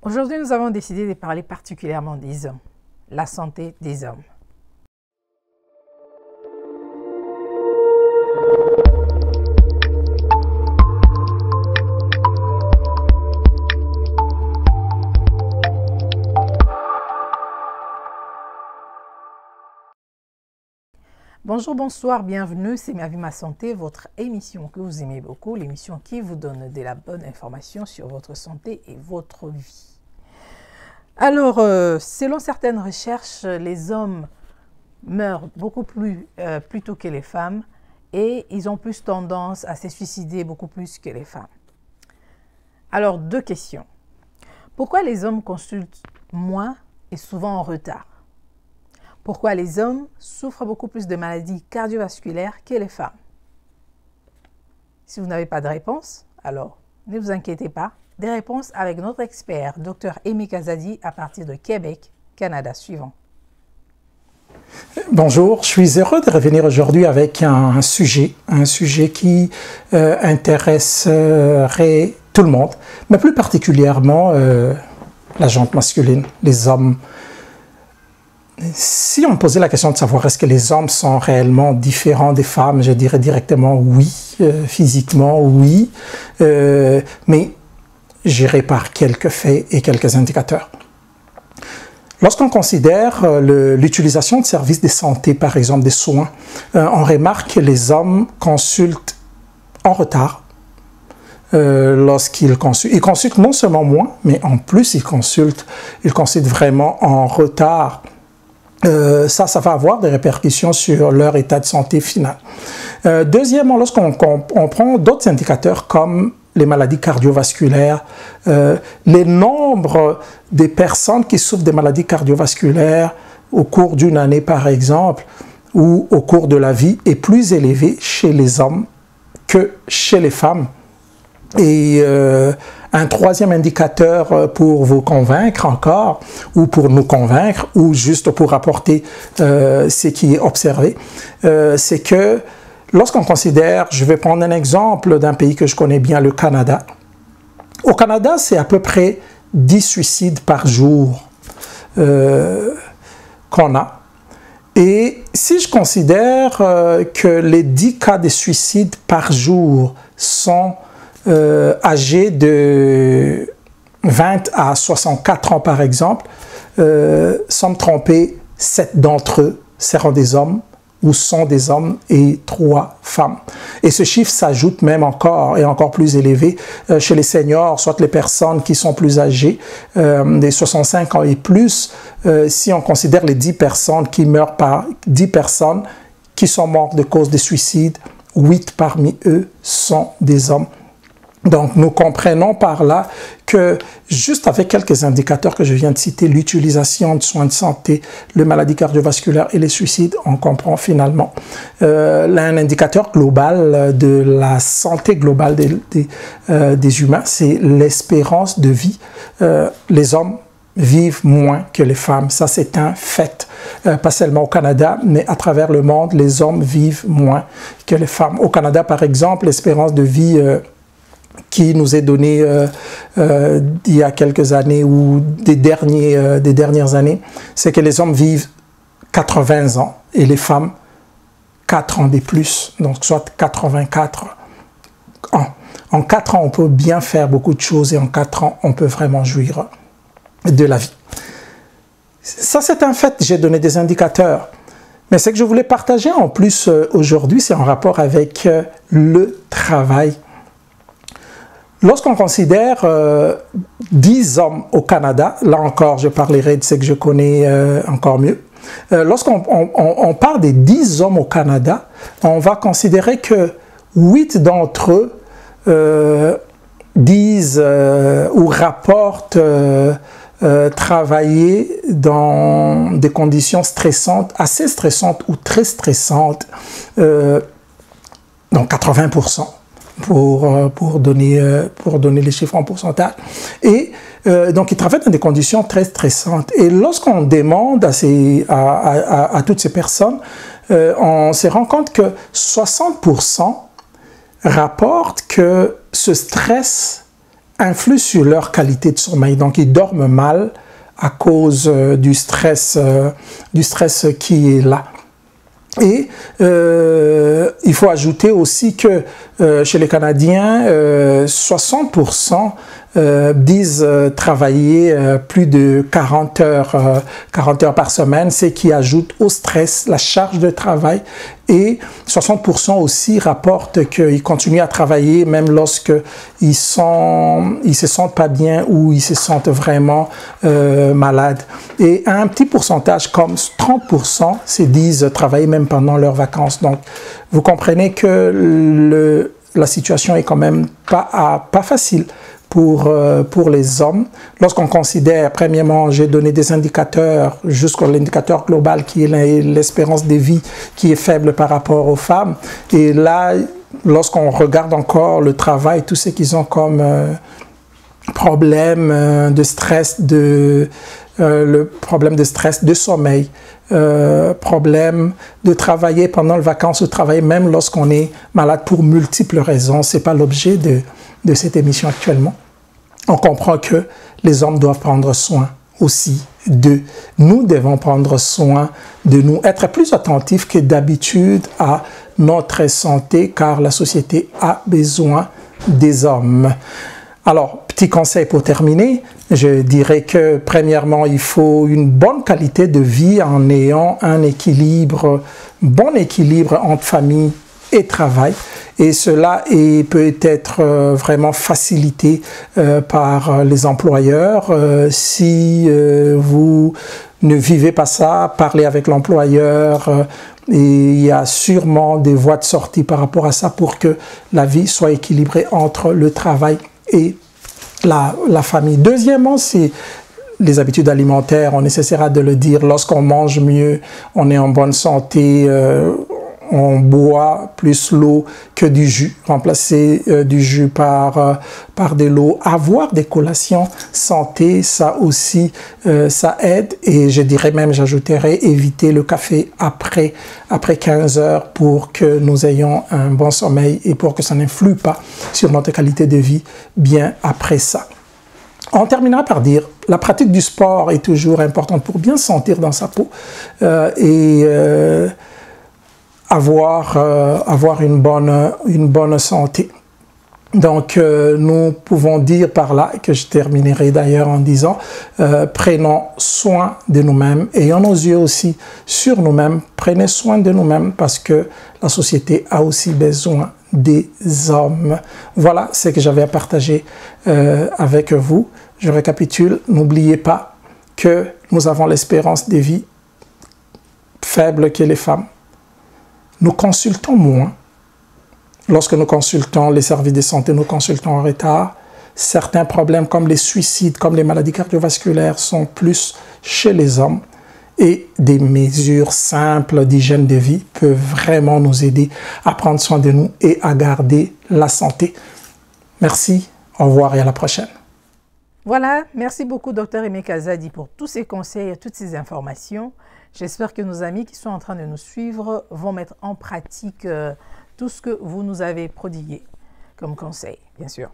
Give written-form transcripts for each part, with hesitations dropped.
Aujourd'hui, nous avons décidé de parler particulièrement des hommes, la santé des hommes. Bonjour, bonsoir, bienvenue, c'est Ma Vie, Ma Santé, votre émission que vous aimez beaucoup, l'émission qui vous donne de la bonne information sur votre santé et votre vie. Alors, selon certaines recherches, les hommes meurent beaucoup plus tôt que les femmes et ils ont plus tendance à se suicider beaucoup plus que les femmes. Alors, deux questions. Pourquoi les hommes consultent moins et souvent en retard? Pourquoi les hommes souffrent beaucoup plus de maladies cardiovasculaires que les femmes? Si vous n'avez pas de réponse, alors ne vous inquiétez pas. Des réponses avec notre expert, Dr Aimé Kazadi, à partir de Québec, Canada. Suivant. Bonjour, je suis heureux de revenir aujourd'hui avec un sujet qui intéresserait tout le monde, mais plus particulièrement la gente masculine, les hommes. Si on me posait la question de savoir est-ce que les hommes sont réellement différents des femmes, je dirais directement oui, physiquement oui, mais j'irai par quelques faits et quelques indicateurs. Lorsqu'on considère l'utilisation de services de santé, par exemple des soins, on remarque que les hommes consultent en retard lorsqu'ils consultent. Ils consultent non seulement moins, mais en plus ils consultent vraiment en retard. Ça va avoir des répercussions sur leur état de santé final. Deuxièmement, lorsqu'on prend d'autres indicateurs comme les maladies cardiovasculaires, les nombres des personnes qui souffrent des maladies cardiovasculaires au cours d'une année par exemple, ou au cours de la vie est plus élevé chez les hommes que chez les femmes. Et un troisième indicateur pour vous convaincre encore, ou pour nous convaincre, ou juste pour apporter ce qui est observé, c'est que lorsqu'on considère, je vais prendre un exemple d'un pays que je connais bien, le Canada. Au Canada, c'est à peu près 10 suicides par jour qu'on a. Et si je considère que les 10 cas de suicide par jour sont âgés de 20 à 64 ans par exemple, sans me tromper, 7 d'entre eux seront des hommes ou sont des hommes et 3 femmes. Et ce chiffre s'ajoute même encore plus élevé chez les seniors, soit les personnes qui sont plus âgées, des 65 ans et plus, si on considère les 10 personnes qui meurent par 10 personnes qui sont mortes de cause de suicide, 8 parmi eux sont des hommes. Donc, nous comprenons par là que, juste avec quelques indicateurs que je viens de citer, l'utilisation de soins de santé, les maladies cardiovasculaires et les suicides, on comprend finalement. Un indicateur global de la santé globale des humains, c'est l'espérance de vie. Les hommes vivent moins que les femmes. Ça, c'est un fait. Pas seulement au Canada, mais à travers le monde, les hommes vivent moins que les femmes. Au Canada, par exemple, l'espérance de vie qui nous est donné il y a quelques années ou des dernières années, c'est que les hommes vivent 80 ans et les femmes 4 ans de plus, donc soit 84 ans. En 4 ans, on peut bien faire beaucoup de choses et en 4 ans, on peut vraiment jouir de la vie. Ça, c'est un fait, j'ai donné des indicateurs. Mais ce que je voulais partager en plus aujourd'hui, c'est en rapport avec le travail. Lorsqu'on considère 10 hommes au Canada, là encore je parlerai de ce que je connais encore mieux, lorsqu'on parle des 10 hommes au Canada, on va considérer que 8 d'entre eux disent ou rapportent travailler dans des conditions stressantes, assez stressantes ou très stressantes, donc 80%. Pour donner les chiffres en pourcentage. Et donc, ils travaillent dans des conditions très stressantes. Et lorsqu'on demande à toutes ces personnes, on se rend compte que 60% rapportent que ce stress influe sur leur qualité de sommeil. Donc, ils dorment mal à cause du stress qui est là. Et il faut ajouter aussi que chez les Canadiens, 60% disent travailler plus de 40 heures par semaine, ce qui ajoute au stress la charge de travail. Et 60% aussi rapportent qu'ils continuent à travailler même lorsque ils se sentent pas bien ou ils se sentent vraiment malades. Et un petit pourcentage comme 30% se disent travailler même pendant leurs vacances. Donc, vous comprenez que la situation est quand même pas facile pour les hommes. Lorsqu'on considère, premièrement, j'ai donné des indicateurs jusqu'à l'indicateur global qui est l'espérance de vie qui est faible par rapport aux femmes. Et là, lorsqu'on regarde encore le travail, tout ce qu'ils ont comme problème de stress, le problème de stress, de sommeil, problème de travailler pendant les vacances ou travailler même lorsqu'on est malade pour multiples raisons. Ce n'est pas l'objet de cette émission actuellement. On comprend que les hommes doivent prendre soin aussi d'eux. Nous devons prendre soin de nous, être plus attentifs que d'habitude à notre santé, car la société a besoin des hommes. Alors, petit conseil pour terminer, je dirais que premièrement, il faut une bonne qualité de vie en ayant un bon équilibre entre famille et travail. Et cela peut être vraiment facilité par les employeurs. Si vous ne vivez pas ça, parlez avec l'employeur. Et il y a sûrement des voies de sortie par rapport à ça pour que la vie soit équilibrée entre le travail et la famille. Deuxièmement, c'est les habitudes alimentaires. On essaiera de le dire. Lorsqu'on mange mieux, on est en bonne santé. On boit plus l'eau que du jus, remplacer du jus par de l'eau, avoir des collations santé, ça aussi, ça aide. Et je dirais même, j'ajouterais, éviter le café après 15 heures pour que nous ayons un bon sommeil et pour que ça n'influe pas sur notre qualité de vie bien après ça. On terminera par dire, la pratique du sport est toujours importante pour bien sentir dans sa peau avoir une bonne santé. Donc, nous pouvons dire par là, que je terminerai d'ailleurs en disant, prenons soin de nous-mêmes, ayons nos yeux aussi sur nous-mêmes, prenez soin de nous-mêmes parce que la société a aussi besoin des hommes. Voilà ce que j'avais à partager avec vous. Je récapitule, n'oubliez pas que nous avons l'espérance de vie faible que les femmes. Nous consultons moins. Lorsque nous consultons les services de santé, nous consultons en retard. Certains problèmes comme les suicides, comme les maladies cardiovasculaires sont plus chez les hommes. Et des mesures simples d'hygiène de vie peuvent vraiment nous aider à prendre soin de nous et à garder la santé. Merci, au revoir et à la prochaine. Voilà, merci beaucoup Dr Emeka Zadi pour tous ces conseils et toutes ces informations. J'espère que nos amis qui sont en train de nous suivre vont mettre en pratique tout ce que vous nous avez prodigué comme conseil, bien sûr.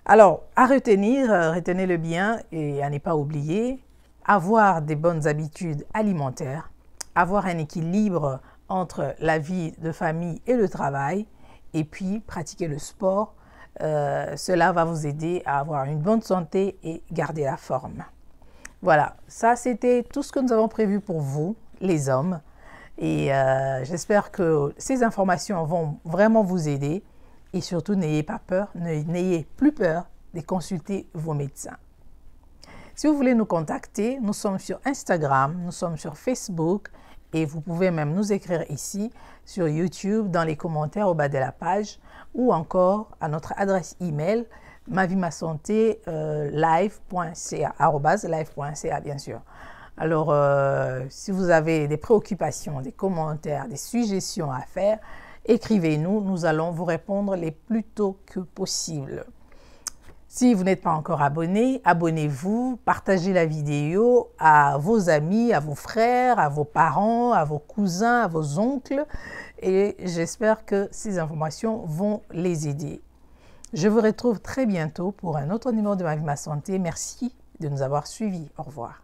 Alors, à retenir, retenez-le bien et à ne pas oublier, avoir des bonnes habitudes alimentaires, avoir un équilibre entre la vie de famille et le travail, et puis pratiquer le sport. Cela va vous aider à avoir une bonne santé et garder la forme. Voilà, ça c'était tout ce que nous avons prévu pour vous, les hommes. Et j'espère que ces informations vont vraiment vous aider. Et surtout, n'ayez pas peur, n'ayez plus peur de consulter vos médecins. Si vous voulez nous contacter, nous sommes sur Instagram, nous sommes sur Facebook et vous pouvez même nous écrire ici sur YouTube dans les commentaires au bas de la page ou encore à notre adresse email mavimasanté@live.ca bien sûr. Alors, si vous avez des préoccupations, des commentaires, des suggestions à faire, écrivez-nous, nous allons vous répondre les plus tôt que possible. Si vous n'êtes pas encore abonné, abonnez-vous, partagez la vidéo à vos amis, à vos frères, à vos parents, à vos cousins, à vos oncles et j'espère que ces informations vont les aider. Je vous retrouve très bientôt pour un autre numéro de Ma Vie, Ma Santé. Merci de nous avoir suivis. Au revoir.